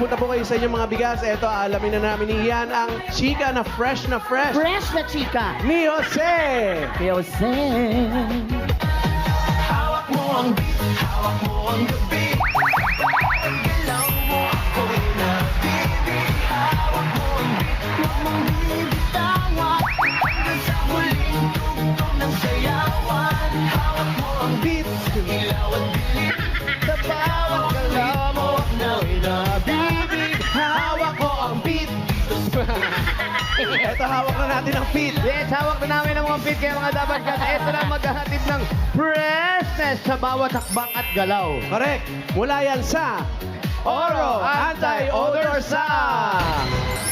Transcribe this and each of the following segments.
pupunta po kayo sa inyong mga bigas. Ito, alamin na namin iyan ang chika na fresh Fresh na chika. ni Jose. Jose. Hawak mo ang beat, hawak mo ang gabi. Galaw mo ako'y nabibig. Hawak mo ang beat, huwag mong bibitawan. Hanggang sa huling tugtog ng sayawan. Hawak mo ang beat, ilaw at dilim. Sa bawat galaw mo ako'y nabibig. Hawak ko ang beat. Ito, hawak na natin ang beat. Yes, hawak na namin ang mga feet kaya mga dapat kat. Ito na maghahatid ng freshness sa bawat hakbang at galaw. Correct. Mula yan sa Oro Anti-Odor Socks.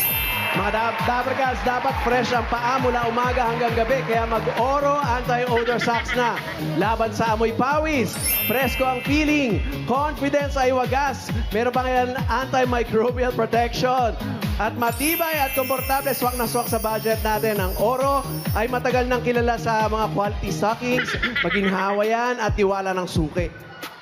Mga Dabarkas, dapat fresh ang paa mula umaga hanggang gabi. Kaya mag-Oro Anti-Odor Socks na. Laban sa amoy pawis. Presko ang feeling. Confidence ay wagas. Meron pa ngayon antimicrobial protection. At matibay at komportable, swak na swak sa budget natin. Ang Oro ay matagal nang kilala sa mga quality stockings, maginhawa yan at tiwala ng suki.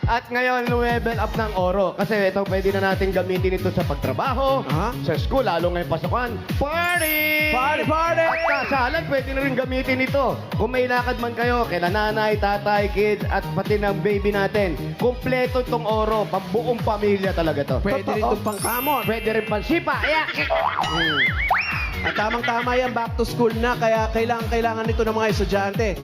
At ngayon, level up ng Oro. Kasi ito, pwede na natin gamitin ito sa pagtrabaho, Aha. sa school, lalo ngayong pasukan. Party! Party, party! At kasalan, pwede na rin gamitin ito. Kung may lakad man kayo, kila nanay, tatay, kids, at pati ng baby natin. Kumpleto itong Oro. Pambuong pamilya talaga to. Pwede rin itong pangkamot. Pwede rin pansipa. At tamang-tama yan, back to school na, kaya kailangan nito ng mga estudyante.